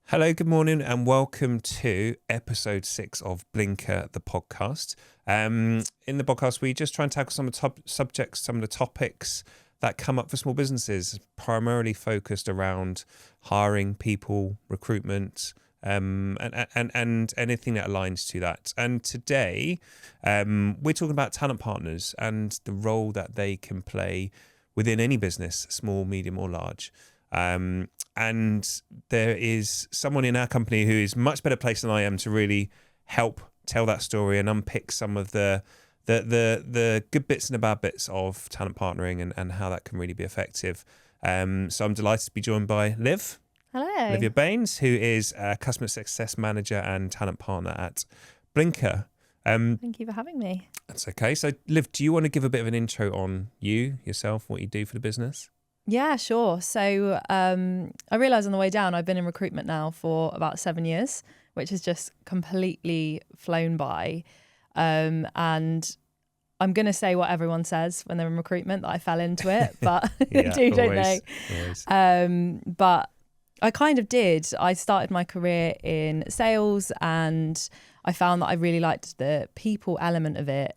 Hello, good morning, and welcome to episode 6 of Blnker, the podcast. In the podcast, we just try and tackle some of the top subjects, some of the topics that come up for small businesses, primarily focused around hiring, people, recruitment, and anything that aligns to that. And today, we're talking about talent partners and the role that they can play within any business, small, medium, or large. And there is someone in our company who is much better placed than I am to really help tell that story and unpick some of the good bits and the bad bits of talent partnering and how that can really be effective. So I'm delighted to be joined by Liv. Hello. Olivia Baines, who is a customer success manager and talent partner at Blnker. Thank you for having me. That's okay. So Liv, do you want to give a bit of an intro on yourself, what you do for the business? Yeah, sure. So I realised on the way down, I've been in recruitment now for about 7 years, which has just completely flown by. And I'm going to say what everyone says when they're in recruitment, that I fell into it, but Yeah, don't always, they? Always. But I kind of did. I started my career in sales and I found that I really liked the people element of it.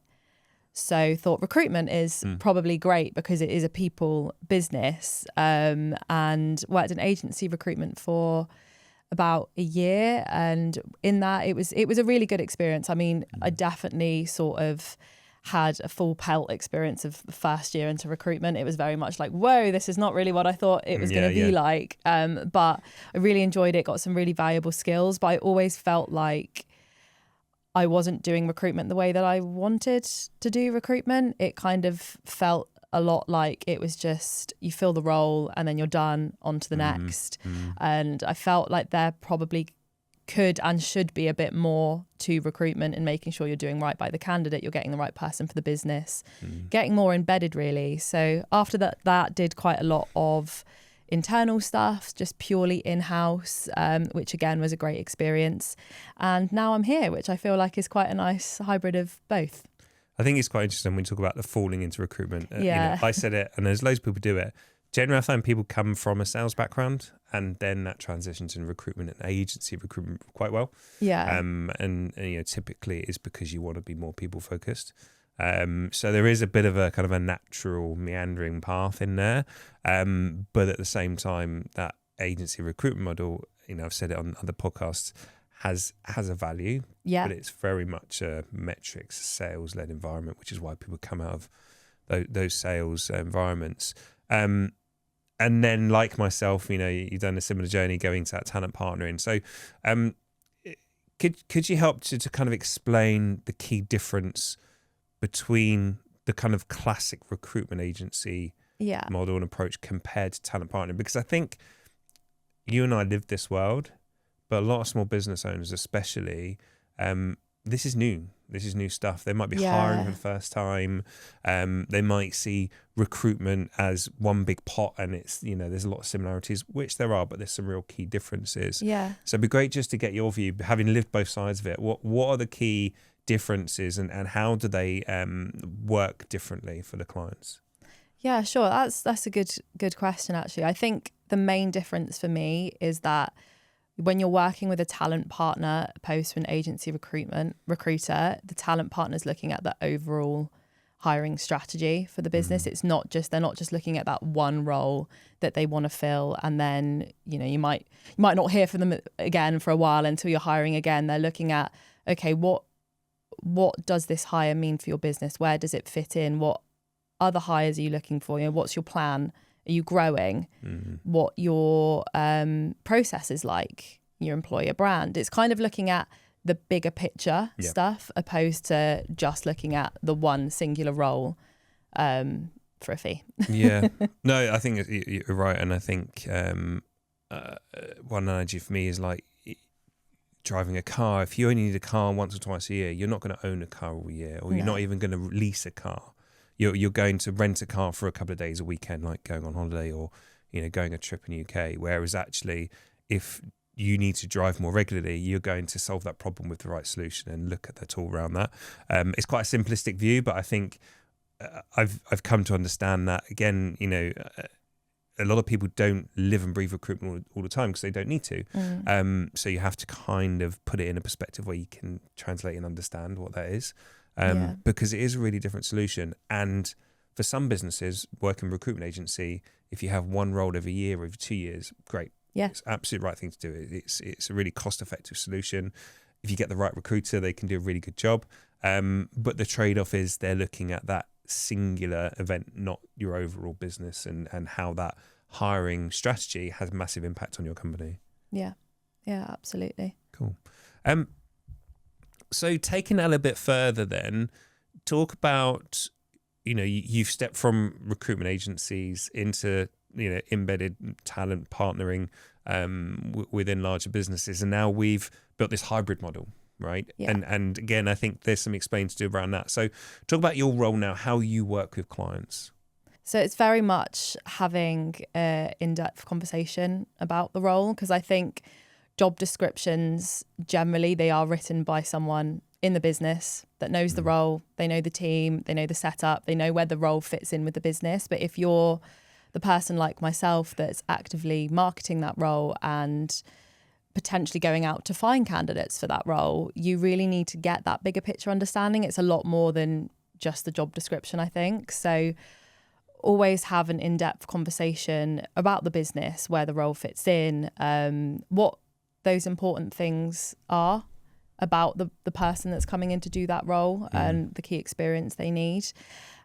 So thought recruitment is probably great because it is a people business, and worked in agency recruitment for about a year. And in that, it was a really good experience. I mean, I definitely sort of had a full pelt experience of the first year into recruitment. It was very much like, whoa, this is not really what I thought it was going to be like. But I really enjoyed it, got some really valuable skills, but I always felt like I wasn't doing recruitment the way that I wanted to do recruitment. It kind of felt a lot like it was just you fill the role and then you're done, on to the next. And I felt like there probably could and should be a bit more to recruitment and making sure you're doing right by the candidate, you're getting the right person for the business, getting more embedded really. So after that did quite a lot of internal stuff, just purely in-house, which again was a great experience. And now I'm here, which I feel like is quite a nice hybrid of both. I think it's quite interesting when we talk about the falling into recruitment. Yeah. I said it, and there's loads of people do it. Generally, I find people come from a sales background, and then that transitions in recruitment and agency recruitment quite well. Yeah. And typically it's because you want to be more people focused. So there is a bit of a kind of a natural meandering path in there. But at the same time, that agency recruitment model, I've said it on other podcasts, has a value. Yeah. But it's very much a metrics, sales-led environment, which is why people come out of those sales environments. And then, like myself, you've done a similar journey going to that talent partnering. So could you help to kind of explain the key difference between the kind of classic recruitment agency model and approach compared to talent partnering? Because I think you and I live this world, but a lot of small business owners especially, this is new. This is new stuff. They might be hiring for the first time. They might see recruitment as one big pot and it's, there's a lot of similarities, which there are, but there's some real key differences. Yeah. So it'd be great just to get your view, having lived both sides of it. What are the key differences and how do they work differently for the clients? Yeah, sure. That's a good question, actually. I think the main difference for me is that when you're working with a talent partner opposed to an agency recruiter, the talent partner's looking at the overall hiring strategy for the business. It's not just, they're not just looking at that one role that they want to fill. And then, you might not hear from them again for a while until you're hiring again. They're looking at, okay, what does this hire mean for your business? Where does it fit in? What other hires are you looking for? What's your plan? Are you growing? What your process is like, your employer brand. It's kind of looking at the bigger picture stuff opposed to just looking at the one singular role for a fee. Yeah. No, I think you're right. And I think one analogy for me is like driving a car. If you only need a car once or twice a year, you're not going to own a car all year, or you're not even going to lease a car. You're going to rent a car for a couple of days a weekend, like going on holiday or, going a trip in the UK. Whereas actually, if you need to drive more regularly, you're going to solve that problem with the right solution and look at the tool around that. It's quite a simplistic view, but I think I've come to understand that, again, a lot of people don't live and breathe recruitment all the time because they don't need to. So you have to kind of put it in a perspective where you can translate and understand what that is, because it is a really different solution. And for some businesses, working recruitment agency, if you have one role every year or every 2 years, great. Yeah. It's the absolute right thing to do. It's a really cost-effective solution. If you get the right recruiter, they can do a really good job. But the trade-off is they're looking at that singular event, not your overall business, and how that hiring strategy has massive impact on your company. Yeah, absolutely. Cool. So taking that a little bit further then, talk about, you've stepped from recruitment agencies into, embedded talent partnering within larger businesses. And now we've built this hybrid model, right? Yeah. And again, I think there's some explaining to do around that. So talk about your role now, how you work with clients. So it's very much having an in-depth conversation about the role, because I think job descriptions, generally, they are written by someone in the business that knows the role, they know the team, they know the setup, they know where the role fits in with the business. But if you're the person like myself that's actively marketing that role and potentially going out to find candidates for that role, you really need to get that bigger picture understanding. It's a lot more than just the job description, I think. So always have an in-depth conversation about the business, where the role fits in, what those important things are about the person that's coming in to do that role, and the key experience they need.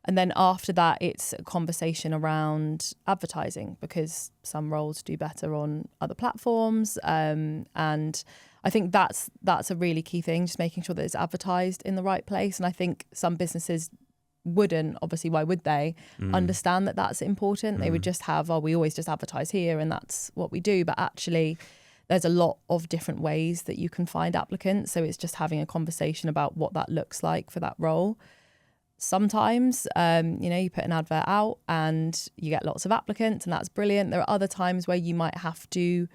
And then after that, it's a conversation around advertising, because some roles do better on other platforms. And I think that's a really key thing, just making sure that it's advertised in the right place. And I think some businesses wouldn't, obviously, why would they understand that that's important? They would just have, we always just advertise here and that's what we do. But actually, there's a lot of different ways that you can find applicants. So it's just having a conversation about what that looks like for that role. Sometimes, you put an advert out and you get lots of applicants, and that's brilliant. There are other times where you might have to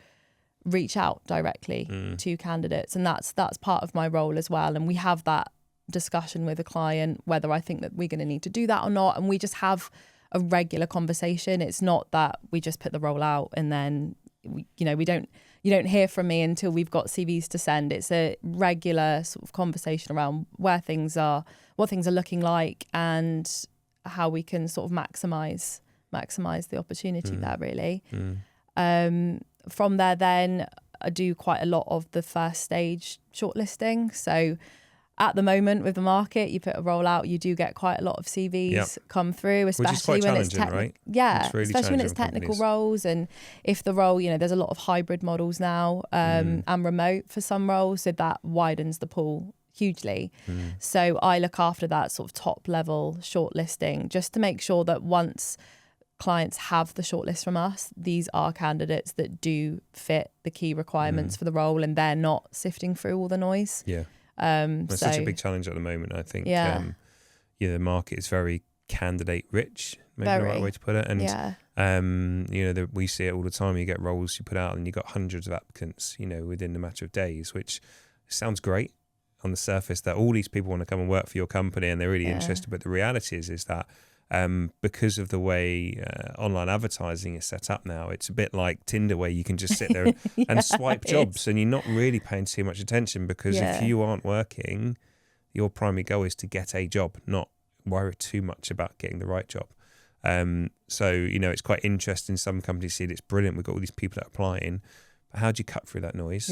reach out directly to candidates, and that's part of my role as well. And we have that discussion with a client, whether I think that we're going to need to do that or not. And we just have a regular conversation. It's not that we just put the role out and then, you don't hear from me until we've got CVs to send. It's a regular sort of conversation around what things are looking like, and how we can sort of maximize the opportunity there, really. From there, then I do quite a lot of the first stage shortlisting. So at the moment with the market, you put a roll out, you do get quite a lot of CVs come through, especially when it's right? Yeah, really especially when it's technical roles. And if the role, there's a lot of hybrid models now, and remote for some roles, so that widens the pool hugely. So I look after that sort of top level shortlisting, just to make sure that once clients have the shortlist from us, these are candidates that do fit the key requirements for the role, and they're not sifting through all the noise. Yeah. It's such a big challenge at the moment, I think. The market is very candidate rich, maybe the right way to put it. And we see it all the time. You get roles you put out and you got hundreds of applicants, within a matter of days, which sounds great on the surface, that all these people want to come and work for your company and they're really interested. But the reality is that because of the way online advertising is set up now, it's a bit like Tinder, where you can just sit there and swipe jobs, and you're not really paying too much attention, because if you aren't working, your primary goal is to get a job, not worry too much about getting the right job. So it's quite interesting. Some companies see it's brilliant, we've got all these people that are applying, but how do you cut through that noise?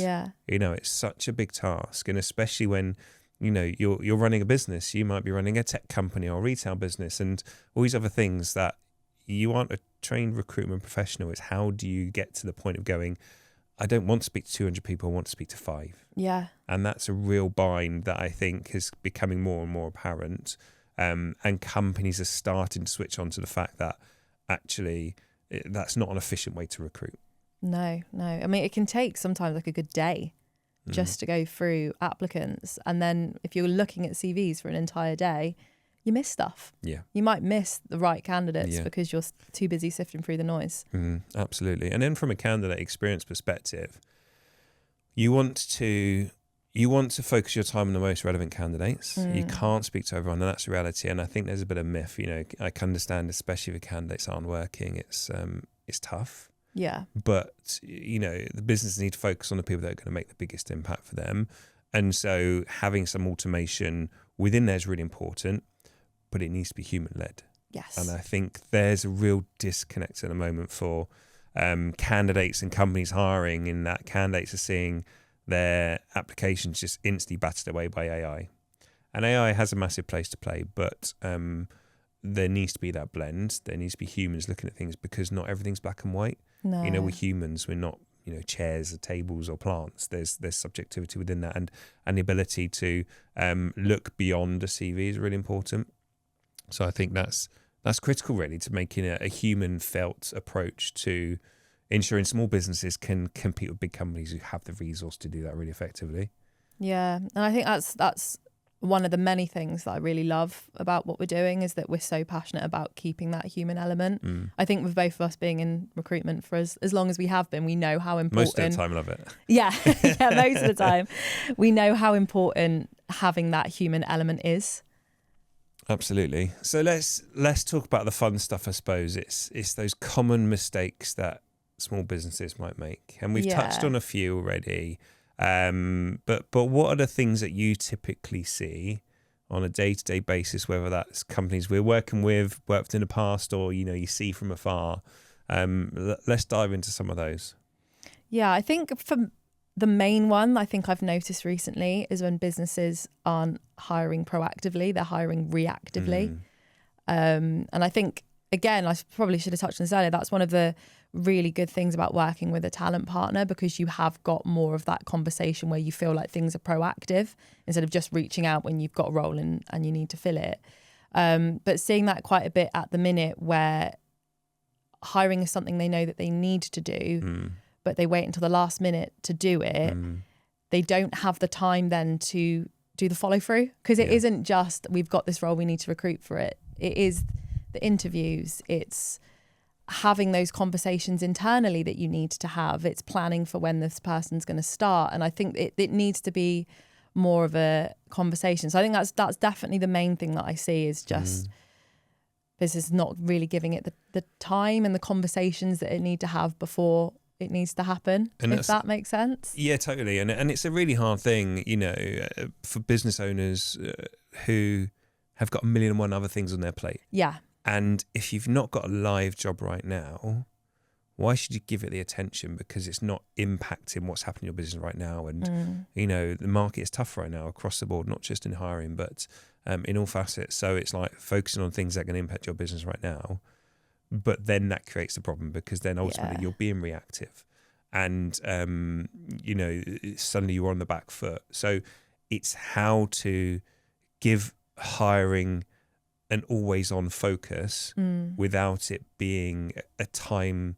It's such a big task, and especially when you're running a business, you might be running a tech company or retail business and all these other things, that you aren't a trained recruitment professional. It's how do you get to the point of going, I don't want to speak to 200 people, I want to speak to 5. Yeah. And that's a real bind that I think is becoming more and more apparent. And companies are starting to switch on to the fact that actually that's not an efficient way to recruit. No. I mean, it can take sometimes like a good day just to go through applicants. And then if you're looking at CVs for an entire day, you miss stuff. Yeah. You might miss the right candidates because you're too busy sifting through the noise. Absolutely. And then from a candidate experience perspective, you want to focus your time on the most relevant candidates. You can't speak to everyone, and that's the reality. And I think there's a bit of myth. I can understand, especially if candidates aren't working, it's is tough. Yeah. But, the business need to focus on the people that are going to make the biggest impact for them. And so having some automation within there is really important, but it needs to be human-led. Yes. And I think there's a real disconnect at the moment for candidates and companies hiring, in that candidates are seeing their applications just instantly battered away by AI. And AI has a massive place to play, but there needs to be that blend. There needs to be humans looking at things, because not everything's black and white. No. We're humans. We're not, chairs or tables or plants. There's subjectivity within that, and the ability to look beyond a CV is really important. So I think that's critical, really, to making a human felt approach to ensuring small businesses can compete with big companies who have the resource to do that really effectively. Yeah, and I think that's one of the many things that I really love about what we're doing, is that we're so passionate about keeping that human element. I think with both of us being in recruitment for as long as we have been, we know how important. Most of the time, love it. Yeah, yeah, most of the time, we know how important having that human element is. Absolutely. So let's talk about the fun stuff. I suppose it's those common mistakes that small businesses might make, and we've touched on a few already. But what are the things that you typically see on a day-to-day basis, whether that's companies we're working with, worked in the past, or you see from afar? Let's dive into some of those. Yeah, I think for the main one I think I've noticed recently is when businesses aren't hiring proactively, they're hiring reactively. And I think, again, I probably should have touched on this earlier, that's one of the really good things about working with a talent partner, because you have got more of that conversation where you feel like things are proactive instead of just reaching out when you've got a role and you need to fill it. But seeing that quite a bit at the minute, where hiring is something they know that they need to do, but they wait until the last minute to do it. They don't have the time then to do the follow through, because it isn't just we've got this role, we need to recruit for it. It is the interviews, it's having those conversations internally that you need to have, it's planning for when this person's going to start. And I think it needs to be more of a conversation. So I think that's definitely the main thing that I see, is just business not really giving it the time and the conversations that it need to have before it needs to happen, and if that makes sense. Yeah, totally. And it's a really hard thing, for business owners who have got 1,000,001 other things on their plate. Yeah. And if you've not got a live job right now, why should you give it the attention? Because it's not impacting what's happening in your business right now. And, the market is tough right now across the board, not just in hiring, but in all facets. So it's like focusing on things that can impact your business right now. But then that creates a problem, because then ultimately you're being reactive, and, suddenly you're on the back foot. So it's how to give hiring an always on focus without it being a time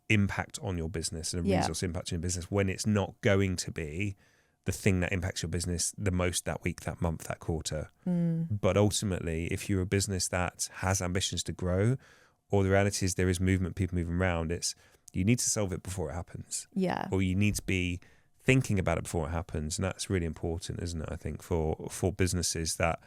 impact on your business and a resource impact on your business, when it's not going to be the thing that impacts your business the most that week, that month, that quarter. But ultimately, if you're a business that has ambitions to grow, or the reality is there is movement, people moving around, you need to solve it before it happens. Yeah. Or you need to be thinking about it before it happens. And that's really important, isn't it? I think for businesses that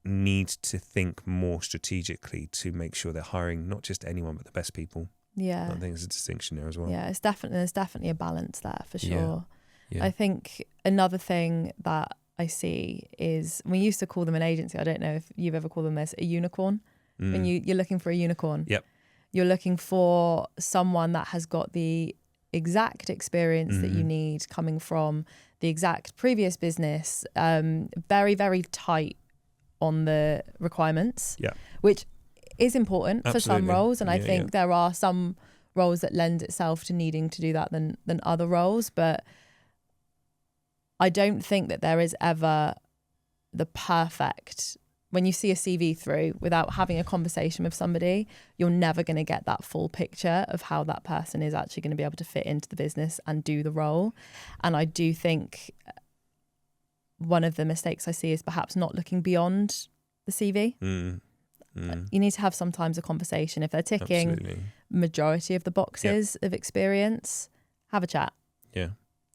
need to think more strategically to make sure they're hiring not just anyone, but the best people. Yeah. I think there's a distinction there as well. Yeah, there's definitely a balance there for sure. Yeah. I think another thing that I see is, we used to call them an agency. I don't know if you've ever called them this, a unicorn. When you're looking for a unicorn. Yep. You're looking for someone that has got the exact experience that you need, coming from the exact previous business, very, very tight on the requirements, which is important for some roles. And I think there are some roles that lend itself to needing to do that than other roles. But I don't think that there is ever the perfect, when you see a CV through without having a conversation with somebody, you're never going to get that full picture of how that person is actually going to be able to fit into the business and do the role. And I do think one of the mistakes I see is perhaps not looking beyond the CV. You need to have sometimes a conversation. If they're ticking majority of the boxes of experience, have a chat. Yeah,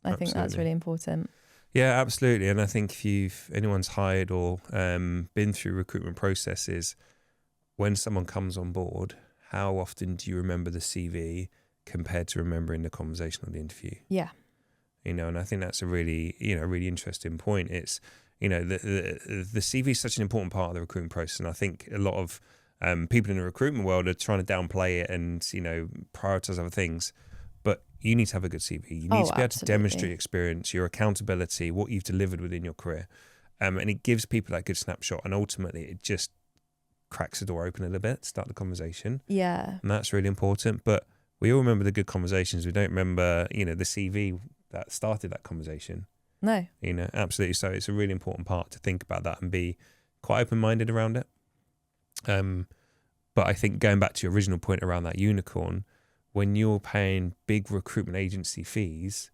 I think that's really important. Yeah, absolutely. And I think if anyone's hired or been through recruitment processes, when someone comes on board, how often do you remember the CV compared to remembering the conversation or the interview? Yeah. And I think that's a really, really interesting point. It's, the CV is such an important part of the recruitment process. And I think a lot of people in the recruitment world are trying to downplay it and, prioritize other things. But you need to have a good CV. You need to be able to demonstrate experience, your accountability, what you've delivered within your career. And it gives people that good snapshot. And ultimately, it just cracks the door open a little bit, start the conversation. Yeah. And that's really important. But we all remember the good conversations. We don't remember, the CV that started that conversation. No. Absolutely. So it's a really important part to think about that and be quite open-minded around it. But I think going back to your original point around that unicorn, when you're paying big recruitment agency fees,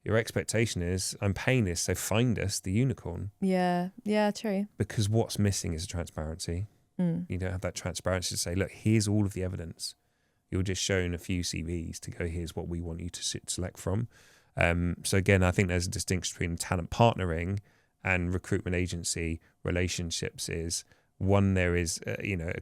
your expectation is, I'm paying this, so find us the unicorn. Yeah. Yeah, true. Because what's missing is transparency. You don't have that transparency to say, look, here's all of the evidence. You're just showing a few CVs to go, here's what we want you to select from. So again, I think there's a distinction between talent partnering and recruitment agency relationships. Is one, there is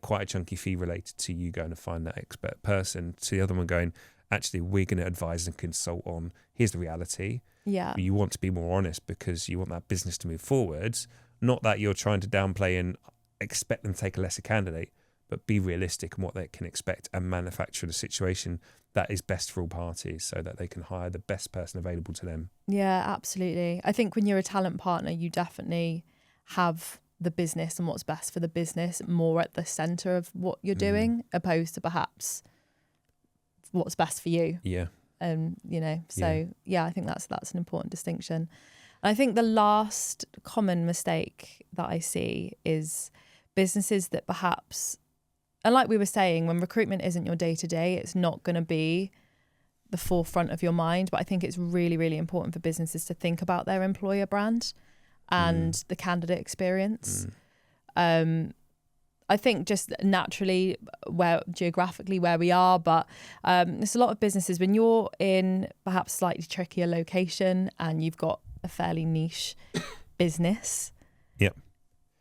quite a chunky fee related to you going to find that expert person, to the other one going, actually, we're going to advise and consult on, here's the reality. Yeah. You want to be more honest because you want that business to move forwards, not that you're trying to downplay and expect them to take a lesser candidate, but be realistic in what they can expect and manufacture the situation that is best for all parties so that they can hire the best person available to them. Yeah, absolutely. I think when you're a talent partner, you definitely have the business and what's best for the business more at the centre of what you're doing, opposed to perhaps what's best for you. Yeah. I think that's an important distinction. And I think the last common mistake that I see is businesses that perhaps, and like we were saying, when recruitment isn't your day-to-day, it's not going to be the forefront of your mind. But I think it's really, really important for businesses to think about their employer brand and the candidate experience. I think just naturally, geographically where we are, but there's a lot of businesses when you're in perhaps slightly trickier location and you've got a fairly niche business. Yep.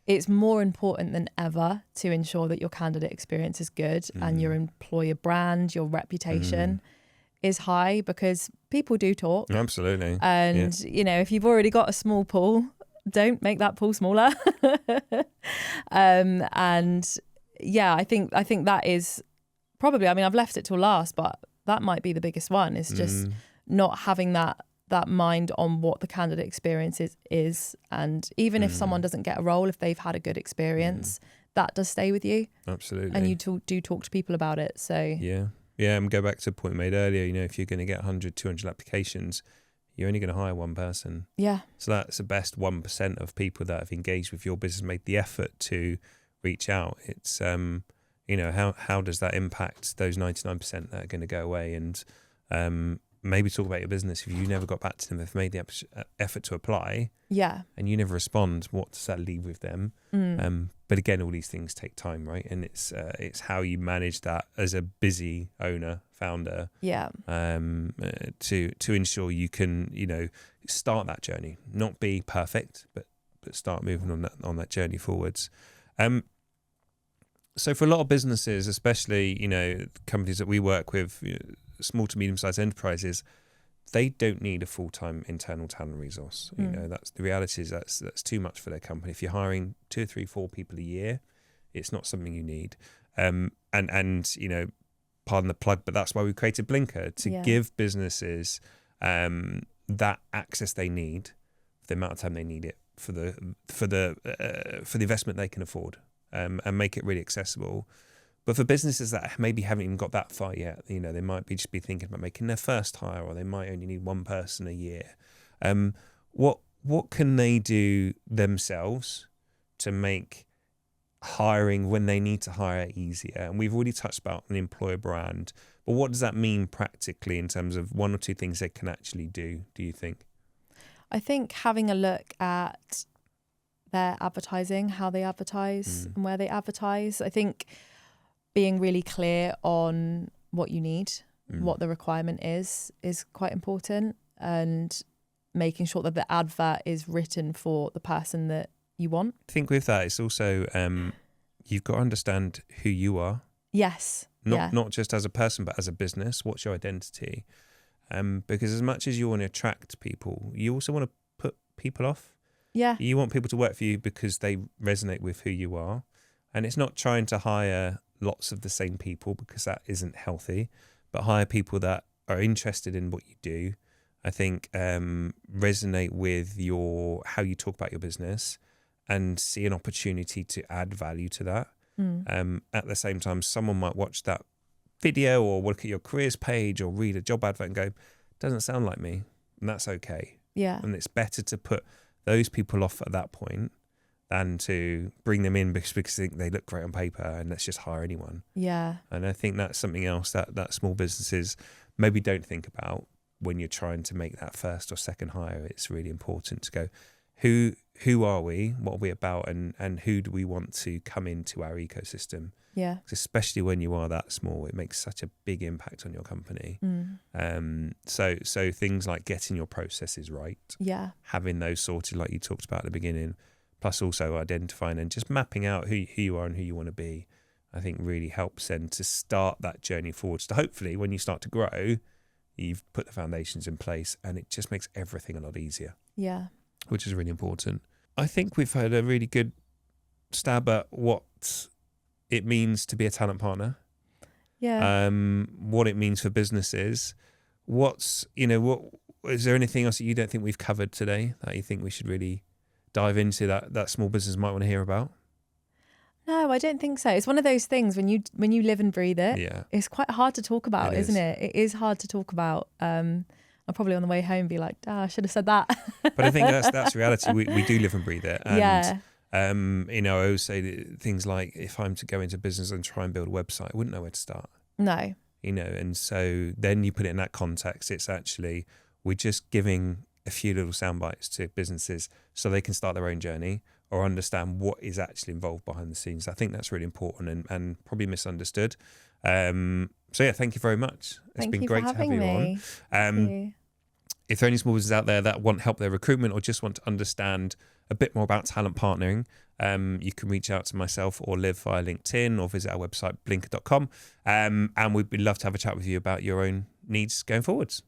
It's more important than ever to ensure that your candidate experience is good and your employer brand, your reputation is high, because people do talk. Absolutely. And, if you've already got a small pool, don't make that pool smaller. I think that is probably, I've left it till last, but that might be the biggest one, is just not having that mind on what the candidate experience is. And even if someone doesn't get a role, if they've had a good experience, that does stay with you. Absolutely. And you do talk to people about it. So yeah, and go back to the point made earlier, if you're going to get 100, 200 applications, you're only going to hire one person. Yeah. So that's the best 1% of people that have engaged with your business, made the effort to reach out. It's, how does that impact those 99% that are going to go away? And maybe talk about your business. If you never got back to them, if made the effort to apply, and you never respond, what does that leave with them? But again, all these things take time, right? And it's how you manage that as a busy owner, founder, to ensure you can, start that journey, not be perfect, but start moving on that journey forwards. So for a lot of businesses, especially, companies that we work with, small to medium-sized enterprises, they don't need a full-time internal talent resource. That's the reality, is that's too much for their company. If you're hiring 2 or 3, 4 people a year, it's not something you need. And pardon the plug, but that's why we created Blnker, to give businesses that access they need for the amount of time they need it, for the investment they can afford, and make it really accessible. But for businesses that maybe haven't even got that far yet, they might just be thinking about making their first hire, or they might only need one person a year. What can they do themselves to make hiring when they need to hire easier? And we've already touched about an employer brand, but what does that mean practically in terms of 1 or 2 things they can actually do you think? I think having a look at their advertising, how they advertise and where they advertise. I think being really clear on what you need, what the requirement is quite important, and making sure that the advert is written for the person that you want. I think with that, it's also you've got to understand who you are Yes. Not just as a person, but as a business. What's your identity? Because as much as you want to attract people, you also want to put people off. Yeah. You want people to work for you because they resonate with who you are. And it's not trying to hire lots of the same people, because that isn't healthy, but hire people that are interested in what you do. I think resonate with how you talk about your business and see an opportunity to add value to that. At the same time, someone might watch that video or look at your careers page or read a job advert and go, doesn't sound like me. And that's okay. Yeah. And it's better to put those people off at that point than to bring them in because they look great on paper and let's just hire anyone. Yeah. And I think that's something else that small businesses maybe don't think about when you're trying to make that first or second hire. It's really important to go, who are we? What are we about? And who do we want to come into our ecosystem? Yeah. Especially when you are that small, it makes such a big impact on your company. So things like getting your processes right, having those sorted like you talked about at the beginning, plus also identifying and just mapping out who you are and who you want to be, I think really helps then to start that journey forward. So hopefully when you start to grow, you've put the foundations in place and it just makes everything a lot easier. Yeah. Which is really important. I think we've had a really good stab at what it means to be a talent partner. Yeah. What it means for businesses. What is there anything else that you don't think we've covered today that you think we should really dive into that small business might want to hear about? No, I don't think so. It's one of those things when you live and breathe it, it's quite hard to talk about, isn't it? It is hard to talk about. I'll probably on the way home be like, I should have said that. But I think that's reality. We do live and breathe it. And, I always say things like, if I'm to go into business and try and build a website, I wouldn't know where to start. No. And so then you put it in that context, it's actually, we're just giving a few little sound bites to businesses so they can start their own journey or understand what is actually involved behind the scenes. I think that's really important and probably misunderstood. So yeah, thank you very much. It's been great to have you on. If there are any small businesses out there that want help their recruitment or just want to understand a bit more about talent partnering, you can reach out to myself or Liv via LinkedIn or visit our website, blnker.com. And we'd love to have a chat with you about your own needs going forwards.